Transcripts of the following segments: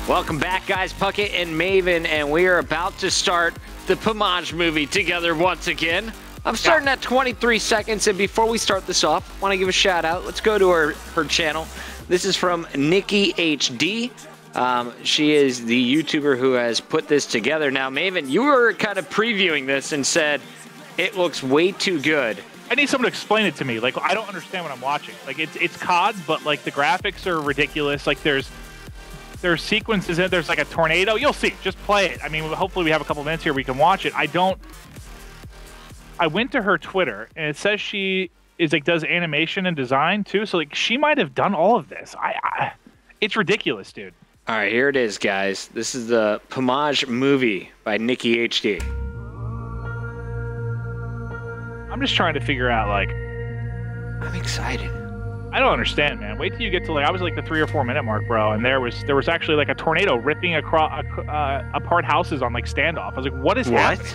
Welcome back, guys. Puckett and Maven, and we are about to start the Pomage movie together once again. I'm starting at 23 seconds, and before we start this off, I want to give a shout out. Let's go to her channel. This is from Nikki HD. She is the YouTuber who has put this together. Now, Maven, you were kind of previewing this and said it looks way too good. I need someone to explain it to me. Like, I don't understand what I'm watching. Like, it's COD, but like the graphics are ridiculous. Like, there's sequences in it. There's like a tornado. You'll see. Just play it. I mean, hopefully we have a couple minutes here we can watch it. I went to her Twitter, and it says she is like does animation and design too. So like she might have done all of this. It's ridiculous, dude. All right, here it is, guys. This is the Pomage movie by Nikki HD. I'm just trying to figure out, like... I'm excited. I don't understand, man. Wait till you get to, like... I was, like, the 3 or 4 minute mark, bro, and there was actually, like, a tornado ripping across apart houses on, like, standoff. I was like, what is happening?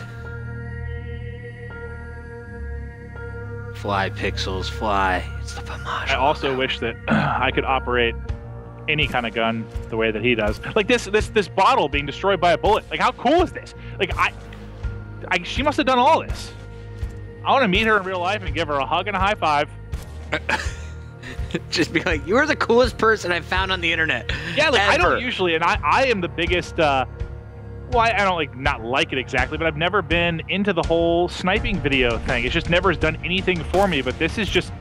Fly, Pixels, fly. It's the Pomage. I also wish that I could operate any kind of gun the way that he does. Like, this bottle being destroyed by a bullet. Like, how cool is this? Like, she must have done all this. I want to meet her in real life and give her a hug and a high five. Just be like, you're the coolest person I've found on the internet. Yeah, like, ever. I don't usually, and I am the biggest, well, I don't like not like it exactly, but I've never been into the whole sniping video thing. It just never has done anything for me, but this is just,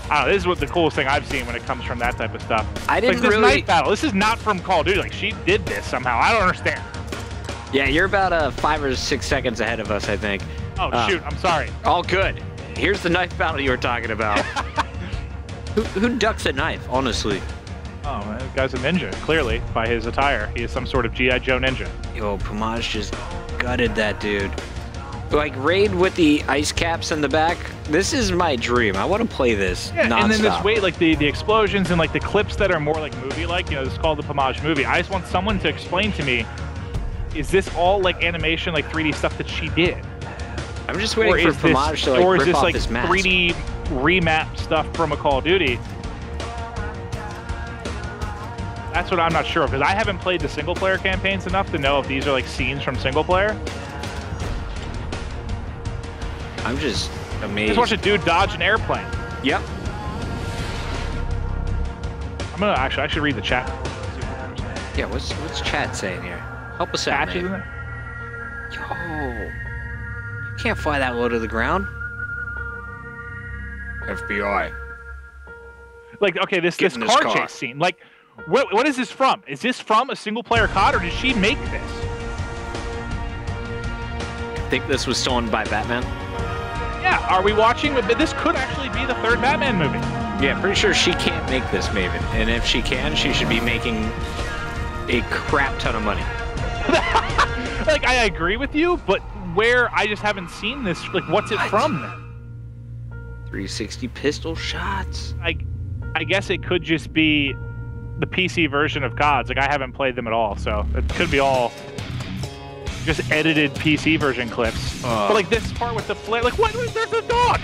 I don't know, this is what the coolest thing I've seen when it comes from that type of stuff. I didn't like this really... knife battle, this is not from Call of Duty. Like, she did this somehow. I don't understand. Yeah, you're about 5 or 6 seconds ahead of us, I think. Oh, shoot, I'm sorry. All good. Here's the knife battle you were talking about. who ducks a knife, honestly? Oh, man, this guy's a ninja, clearly, by his attire. He is some sort of G.I. Joe ninja. Yo, Pomage just gutted that dude. Like, raid with the ice caps in the back. This is my dream. I want to play this nonstop. And then this way, like, the explosions and, like, the clips that are more, like, movie-like, you know, this is called the Pomage movie. I just want someone to explain to me, is this all, like, animation, like, 3D stuff that she did? I'm just waiting for Pomage to, like, rip off his mask. Or is this, like, 3D remap stuff from a Call of Duty? That's what I'm not sure of, because I haven't played the single-player campaigns enough to know if these are, like, scenes from single-player. I'm just amazed. Just watch a dude dodge an airplane. Yep. I'm gonna actually, I should read the chat. Yeah, what's chat saying here? Help us out, man. Yo, you can't fly that low to the ground. FBI. Like, okay, this car chase scene. Like, what is this from? Is this from a single-player COD, or did she make this? I think this was stolen by Batman. Yeah, are we watching? But this could actually be the 3rd Batman movie. Yeah, pretty sure she can't make this, Maven. And if she can, she should be making a crap ton of money. Like, I agree with you, but where I just haven't seen this, like, what's it from then? 360 pistol shots. I guess it could just be the PC version of CODs. Like, I haven't played them at all, so it could be all just edited PC version clips. But, like, this part with the flare, like, what? There's a dog!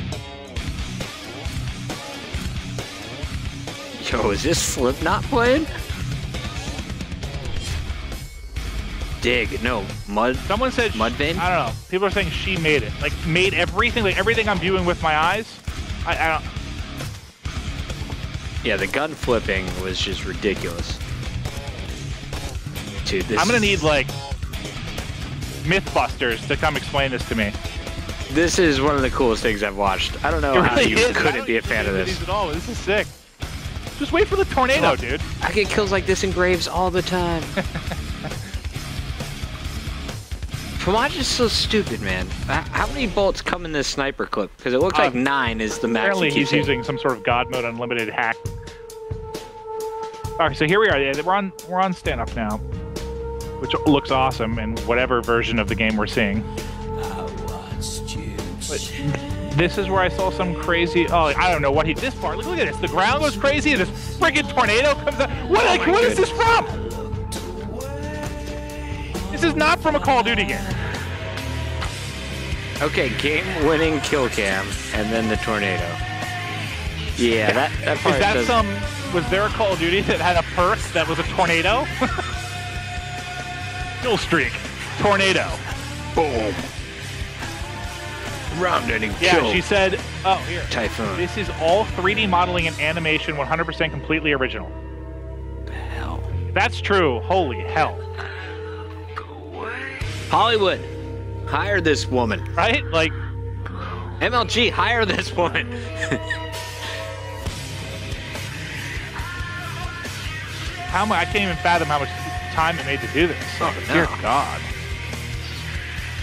Yo, is this Slipknot playing? Dig, no, mud. Someone said Mudvayne? I don't know. People are saying she made it. Like, made everything, like, everything I'm viewing with my eyes. I don't... Yeah, the gun flipping was just ridiculous. Dude, this... I'm gonna need, like, Mythbusters to come explain this to me. This is one of the coolest things I've watched. I don't know how you couldn't be a fan of this. At all. This is sick. Just wait for the tornado, dude. I get kills like this in graves all the time. Pomage is so stupid, man. How many bullets come in this sniper clip? Because it looks like 9 is the max. Apparently he's using some sort of God mode unlimited hack. All right, so here we are. Yeah, we're on stand-up now, which looks awesome in whatever version of the game we're seeing. But this is where I saw some crazy. Oh, I don't know what this part. Look at this. The ground goes crazy, and this friggin' tornado comes out. What is this from? This is not from a Call of Duty game. Okay, game-winning kill cam, and then the tornado. Yeah, that part Was there a Call of Duty that had a perk that was a tornado? Kill streak. Tornado. Boom. Round-ending Yeah, kill. she said, oh, here. Typhoon. This is all 3D modeling and animation, 100% completely original. The hell? If that's true, holy hell. Go away. Hollywood, hire this woman. Right? Like, MLG, hire this woman. how much? I can't even fathom how much time it made to do this. Oh, no. Dear God.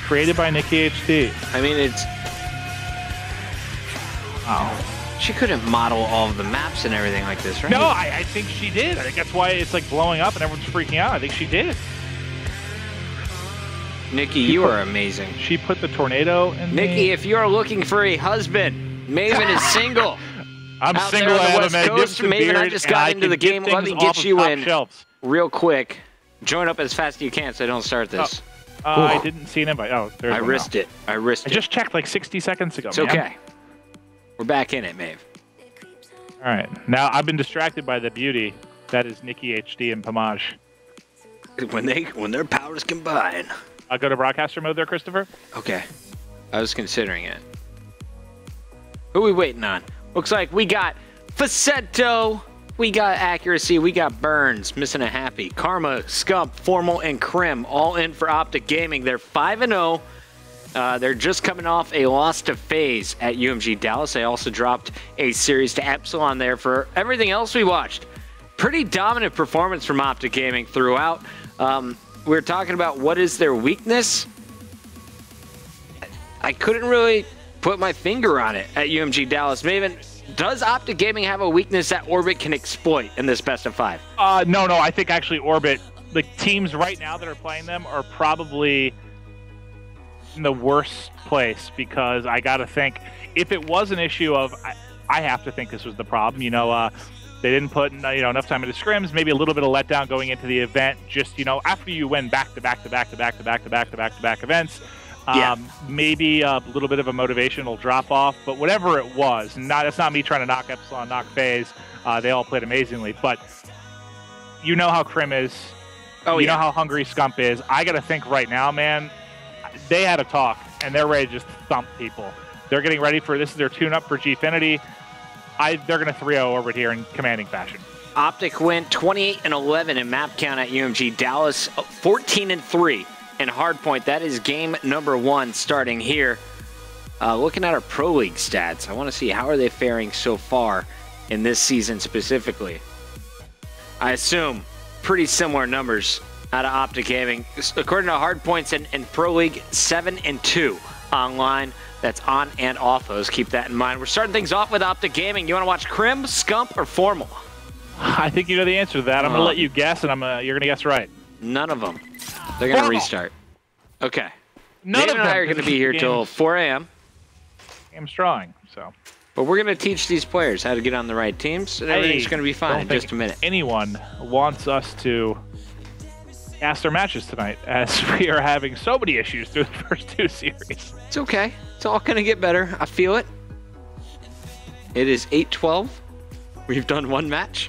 Created by Nikki HD. I mean, it's... Oh. She couldn't model all of the maps and everything like this, right? No, I think she did. I think that's why it's like blowing up and everyone's freaking out. I think she did. Nikki, you are amazing. She put the tornado in Nikki, if you're looking for a husband, Maven is single. I'm Out single. there on I the have West a Coast, magnificent Maven, I beard, just and got I into can the game. get Let me things get off of you top in shelves. real quick. Join up as fast as you can so I don't start this. I didn't see an invite. Oh, there's I one risked now. it. I risked I it. just checked like 60 seconds ago. It's man. okay. We're back in it, Maeve. All right. Now I've been distracted by the beauty that is Nikki HD and Pomage. When their powers combine. I'll go to broadcaster mode there, Christopher. Okay. I was considering it. Who are we waiting on? Looks like we got Facetto, we got Accuracy, we got Burns, missing a happy. Karma, Scump, Formal, and Krim all in for Optic Gaming. They're 5-0. They're just coming off a loss to FaZe at UMG Dallas. They also dropped a series to Epsilon there for everything else we watched. Pretty dominant performance from Optic Gaming throughout. We're talking about what is their weakness. I couldn't really put my finger on it at UMG Dallas. Maven, does Optic Gaming have a weakness that Orbit can exploit in this best of 5? No. I think actually Orbit, the teams right now that are playing them are probably in the worst place, because I got to think if it was an issue of, I have to think this was the problem. You know, they didn't put enough time into scrims, maybe a little bit of letdown going into the event. Just after you win back to back events. Maybe a little bit of a motivational drop off, but whatever it was, it's not me trying to knock Epsilon, knock FaZe. They all played amazingly, but you know how Krim is. Oh, you know how hungry Scump is. I got to think right now, man, they had a talk and they're ready to just thump people. They're getting ready for this is their tune up for Gfinity. They're going to 3-0 Orbit here in commanding fashion. Optic went 28-11 in map count at UMG Dallas, 14-3. And hardpoint, that is game number 1 starting here. Looking at our Pro League stats, I want to see how are they faring so far in this season specifically. I assume pretty similar numbers out of Optic Gaming. According to hardpoints in Pro League, 7-2 online. That's on and off those. Keep that in mind. We're starting things off with Optic Gaming. You want to watch Krim, Scump, or Formal? I think you know the answer to that. I'm going to let you guess, and you're going to guess right. None of them. They're going to restart. Okay. None of them and I are going to be here till 4 a.m. I'm strong, so. But we're going to teach these players how to get on the right teams, and everything's going to be fine in just a minute. Anyone wants us to ask their matches tonight, as we are having so many issues through the first 2 series. It's okay. It's all going to get better. I feel it. It is 8-12. We've done 1 match.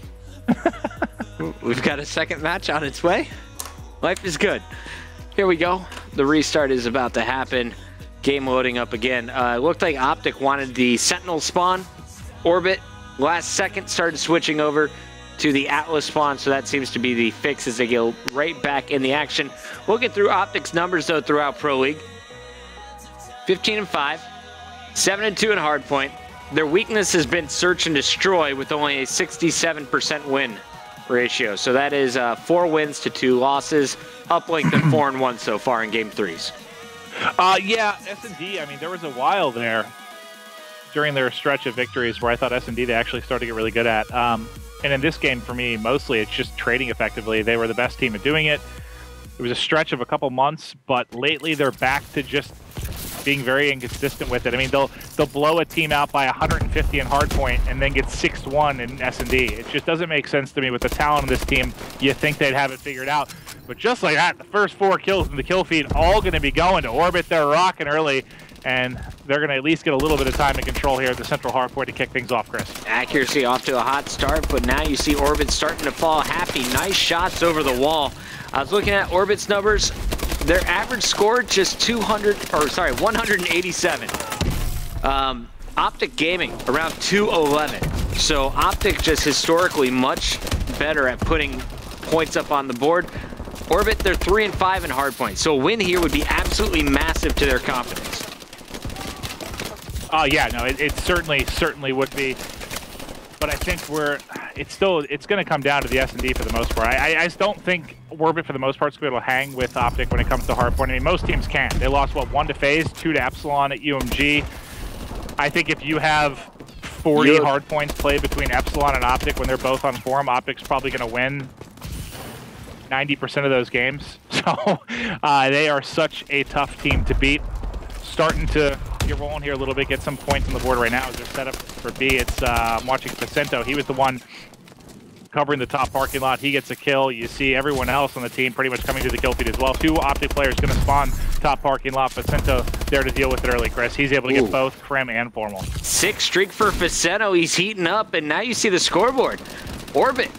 We've got a 2nd match on its way. Life is good. Here we go. The restart is about to happen. Game loading up again. It looked like Optic wanted the Sentinel spawn. Orbit, last second, started switching over to the Atlas spawn, so that seems to be the fix as they go right back in the action. We'll get through Optic's numbers, though, throughout Pro League. 15-5, 7-2 in hardpoint. Their weakness has been search and destroy with only a 67% win ratio. So that is 4 wins to 2 losses. Uplink to 4-1 so far in game 3s. Yeah, S&D, I mean, there was a while there during their stretch of victories where I thought S&D they actually started to get really good at. And in this game, for me, mostly it's just trading effectively. They were the best team at doing it. It was a stretch of a couple months, but lately they're back to just being very inconsistent with it. I mean, they'll blow a team out by 150 in hardpoint and then get 6-1 in S&D. It just doesn't make sense to me. With the talent of this team, you think they'd have it figured out. But just like that, the first 4 kills in the kill feed all going to be going to Orbit. They're rocking early, and they're going to at least get a little bit of time and control here at the central hardpoint to kick things off, Chris. Accuracy off to a hot start, but now you see Orbit starting to fall happy. Nice shots over the wall. I was looking at Orbit's numbers. their average score just 187. Optic Gaming around 211. So Optic just historically much better at putting points up on the board. Orbit, they're 3 and 5 in hardpoint. So a win here would be absolutely massive to their confidence. Oh yeah, no, it certainly would be. But I think it's going to come down to the S&D for the most part. I just don't think Orbit for the most part is going to be able to hang with Optic when it comes to hardpoint. I mean, most teams can. They lost, what, 1 to FaZe, 2 to Epsilon at UMG. I think if you have 40 hardpoints played between Epsilon and Optic when they're both on form, Optic's probably going to win 90% of those games. So they are such a tough team to beat. Starting to get rolling here a little bit, get some points on the board right now as they're set up for B. It's I'm watching Pacento. He was the one covering the top parking lot. He gets a kill. You see everyone else on the team pretty much coming to the kill feed as well. 2 Optic players going to spawn top parking lot. Pacento there to deal with it early, Chris. He's able to get both Crim and Formal. 6 streak for Pacento. He's heating up, and now you see the scoreboard. Orbit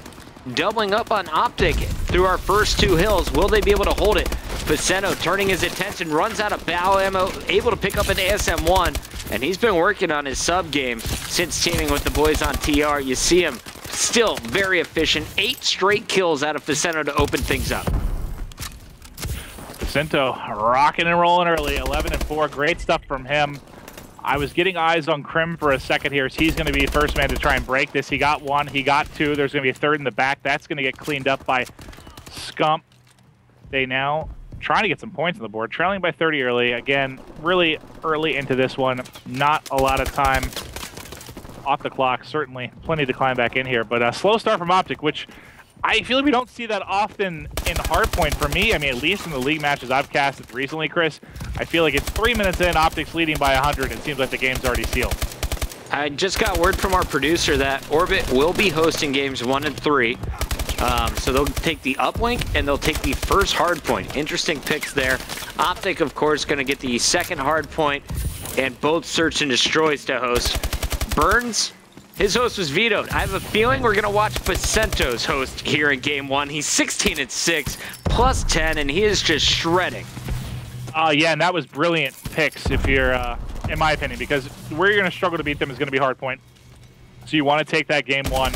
doubling up on Optic through our first 2 hills. Will they be able to hold it? Pacento turning his attention, runs out of bow ammo, able to pick up an ASM-1, and he's been working on his sub game since teaming with the boys on TR. You see him still very efficient. 8 straight kills out of Pacento to open things up. Pacento rocking and rolling early, 11 and 4. Great stuff from him. I was getting eyes on Crim for a second here. He's going to be the first man to try and break this. He got 1, he got 2. There's going to be a 3rd in the back. That's going to get cleaned up by Scump. They now trying to get some points on the board, trailing by 30 early. Again, really early into this one. Not a lot of time off the clock. Certainly plenty to climb back in here, but a slow start from Optic, which I feel like we don't see that often in hardpoint for me. I mean, at least in the league matches I've casted recently, Chris, I feel like it's 3 minutes in, Optic's leading by 100. It seems like the game's already sealed. I just got word from our producer that Orbit will be hosting games 1 and 3. So they'll take the uplink and they'll take the first hardpoint. Interesting picks there. Optic, of course, going to get the second hardpoint and both search and destroys to host. Burns, his host was vetoed. I have a feeling we're going to watch Pacento's host here in game 1. He's 16 and 6, plus 10, and he is just shredding. Yeah, and that was brilliant picks if you're, in my opinion, because where you're going to struggle to beat them is going to be hardpoint. So you want to take that game 1.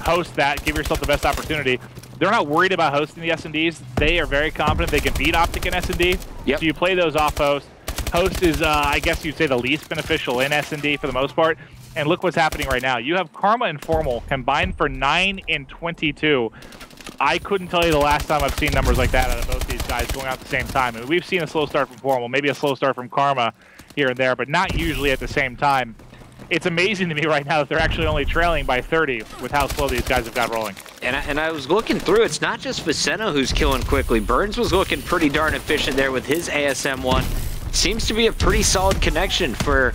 Host that, give yourself the best opportunity. They're not worried about hosting the S&Ds. They are very confident they can beat Optic and S&D. Yep. So you play those off host. Host is, I guess you'd say, the least beneficial in S&D for the most part. And look what's happening right now. You have Karma and Formal combined for 9 and 22. I couldn't tell you the last time I've seen numbers like that out of both these guys going out at the same time. I mean, we've seen a slow start from Formal, maybe a slow start from Karma here and there, but not usually at the same time. It's amazing to me right now that they're actually only trailing by 30 with how slow these guys have got rolling. And I was looking through, it's not just Pacento who's killing quickly. Burns was looking pretty darn efficient there with his ASM-1. Seems to be a pretty solid connection for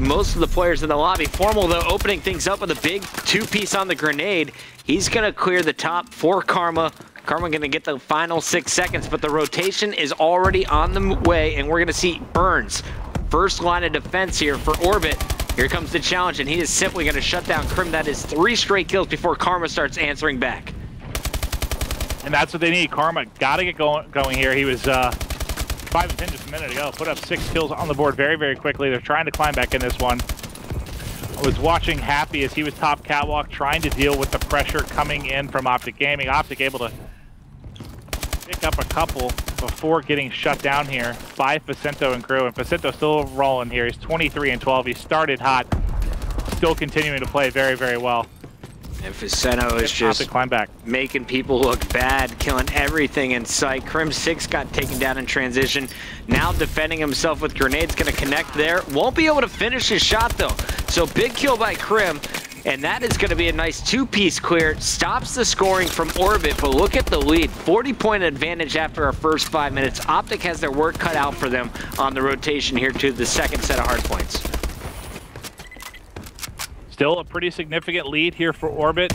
most of the players in the lobby. Formal, though, opening things up with a big 2-piece on the grenade. He's going to clear the top for Karma. Karma going to get the final 6 seconds, but the rotation is already on the way, and we're going to see Burns. First line of defense here for Orbit. Here comes the challenge, and he is simply going to shut down Crim. That is 3 straight kills before Karma starts answering back. And that's what they need. Karma got to get going here. He was 5 and 10 just a minute ago. Put up 6 kills on the board very, very quickly. They're trying to climb back in this one. I was watching Happy as he was top catwalk, trying to deal with the pressure coming in from Optic Gaming. Optic able to pick up a couple before getting shut down here by Pacento and crew. And Pacento still rolling here. He's 23 and 12. He started hot, still continuing to play very, very well. And Pacento is just climb back, making people look bad, killing everything in sight. Crim 6 got taken down in transition. Now defending himself with grenades, going to connect there. Won't be able to finish his shot though. So big kill by Crim. And that is going to be a nice 2-piece clear. Stops the scoring from Orbit, but look at the lead. 40-point advantage after our first 5 minutes. Optic has their work cut out for them on the rotation here to the second set of hardpoints. Still a pretty significant lead here for Orbit.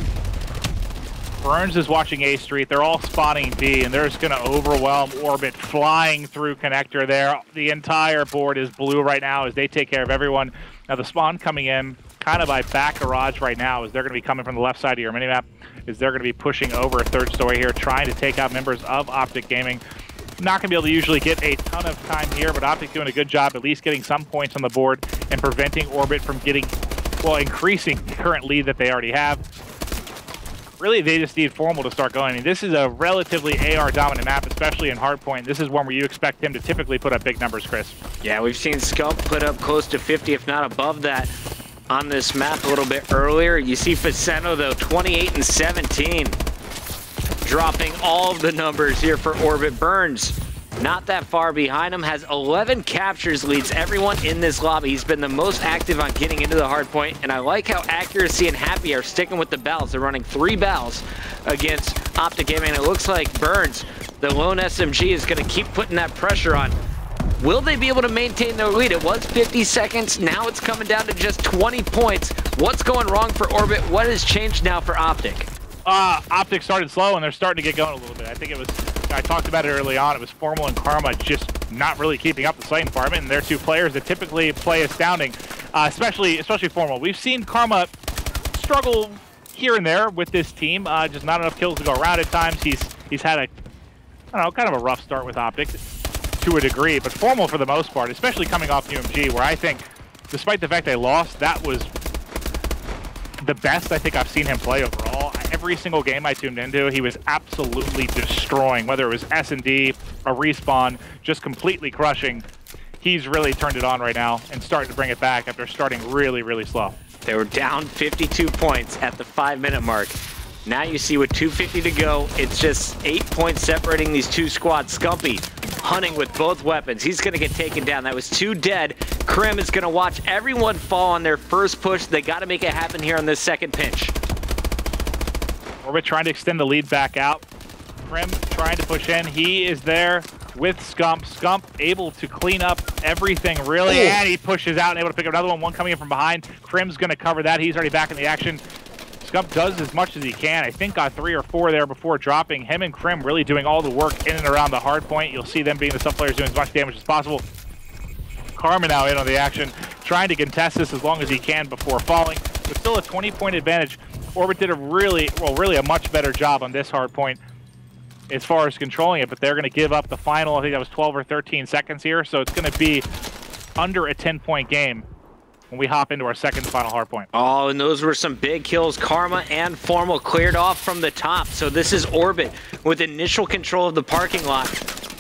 Burns is watching A Street. They're all spotting B, and they're just going to overwhelm Orbit, flying through connector there. The entire board is blue right now as they take care of everyone. Now the spawn coming in kind of by back garage right now as they're going to be coming from the left side of your minimap, is they're going to be pushing over a 3rd story here, trying to take out members of Optic Gaming. not going to be able to usually get a ton of time here, but Optic doing a good job at least getting some points on the board and preventing Orbit from getting, well, increasing the current lead that they already have. Really, they just need Formal to start going. I mean, this is a relatively AR-dominant map, especially in hardpoint. This is one where you expect him to typically put up big numbers, Chris. Yeah, we've seen Scump put up close to 50, if not above that, on this map a little bit earlier. You see Faceno, though, 28 and 17. Dropping all of the numbers here for Orbit. Burns, not that far behind him, has 11 captures, leads everyone in this lobby. He's been the most active on getting into the hard point, and I like how Accuracy and Happy are sticking with the battles. They're running 3 battles against Optic Gaming, and it looks like Burns, the lone SMG, is going to keep putting that pressure on. Will they be able to maintain their lead? It was 50 seconds. Now it's coming down to just 20 points. What's going wrong for Orbit? What has changed now for Optic? Optic started slow, and they're starting to get going a little bit. I think it was, I talked about it early on, it was Formal and Karma just not really keeping up the site environment, and they're 2 players that typically play astounding, especially Formal. We've seen Karma struggle here and there with this team, just not enough kills to go around at times. He's had a, I don't know, kind of a rough start with Optic to a degree, but Formal for the most part, especially coming off UMG, where I think, despite the fact they lost, that was the best I think I've seen him play overall. Every single game I tuned into, he was absolutely destroying, whether it was S&D, a respawn, just completely crushing. He's really turned it on right now and starting to bring it back after starting really, really slow. They were down 52 points at the 5-minute mark. Now you see with 2:50 to go, it's just 8 points separating these 2 squads. Scumpy hunting with both weapons. He's going to get taken down. That was 2 dead. Krim is going to watch everyone fall on their first push. They got to make it happen here on this second pinch. Orbit trying to extend the lead back out. Krim trying to push in. He is there with Scump. Scump able to clean up everything, really, and he pushes out and able to pick up another one. One coming in from behind. Krim's going to cover that. He's already back in the action. Scump does as much as he can. I think got 3 or 4 there before dropping. Him and Krim really doing all the work in and around the hard point. You'll see them being the sub players doing as much damage as possible. Karma now in on the action, trying to contest this as long as he can before falling, but still a 20-point advantage. Orbit did a really a much better job on this hard point as far as controlling it, but they're going to give up the final, I think that was 12 or 13 seconds here, so it's going to be under a 10-point game when we hop into our second final hard point. Oh, and those were some big kills. Karma and Formal cleared off from the top, so this is Orbit with initial control of the parking lot.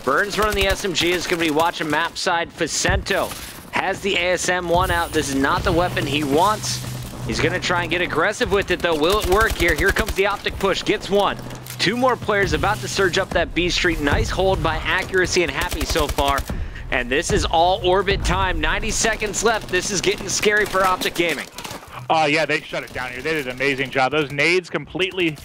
Burns running the SMG is going to be watching map side. Facento has the ASM-1 out. This is not the weapon he wants. He's going to try and get aggressive with it, though. Will it work here? Here comes the Optic push. Gets 1. 2 more players about to surge up that B Street. Nice hold by Accuracy and Happy so far. And this is all Orbit time. 90 seconds left. This is getting scary for Optic Gaming. Yeah, they shut it down here. They did an amazing job. Those nades completely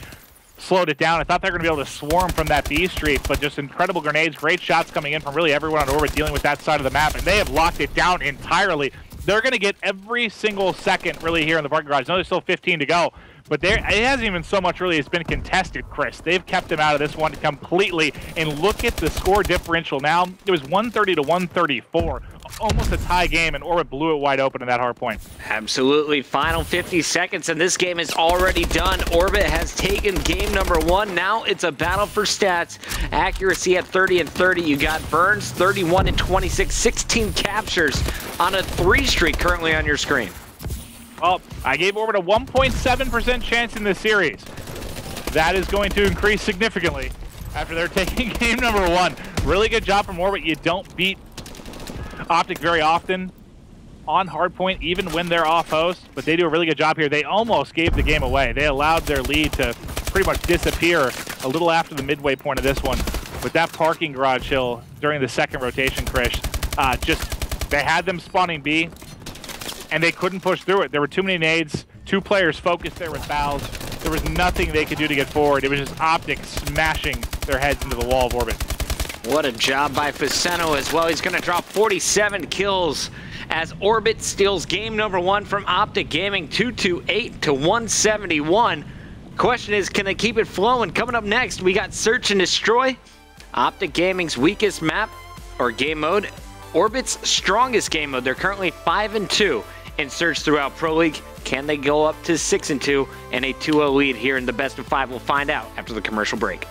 slowed it down. I thought they were going to be able to swarm from that B Street, but just incredible grenades, great shots coming in from really everyone on Orbit dealing with that side of the map, and they have locked it down entirely. They're going to get every single second really here in the parking garage. I know there's still 15 to go, but it hasn't even so much really has been contested, Chris. They've kept them out of this one completely, and look at the score differential now. It was 130 to 134, almost a tie game, and Orbit blew it wide open in that hard point. Absolutely. Final 50 seconds, and this game is already done. Orbit has taken game number 1. Now it's a battle for stats. Accuracy at 30 and 30. You got Burns 31 and 26, 16 captures on a 3 streak currently on your screen. Well, I gave Orbit a 1.7% chance in this series. That is going to increase significantly after they're taking game number 1. Really good job from Orbit. You don't beat Optic very often on hardpoint, even when they're off host, but they do a really good job here. They almost gave the game away. They allowed their lead to pretty much disappear a little after the midway point of this one. With that parking garage hill during the second rotation, Chris, they had them spawning B, and they couldn't push through it. There were too many nades, 2 players focused there with bows. There was nothing they could do to get forward. It was just Optic smashing their heads into the wall of Orbit. What a job by Faceno as well. He's going to drop 47 kills as Orbit steals game number 1 from Optic Gaming, 228 to 171. Question is, can they keep it flowing? Coming up next, we got Search and Destroy, Optic Gaming's weakest map or game mode, Orbit's strongest game mode. They're currently 5-2 in Search throughout Pro League. Can they go up to 6-2 and a 2-0 lead here in the best of 5? We'll find out after the commercial break.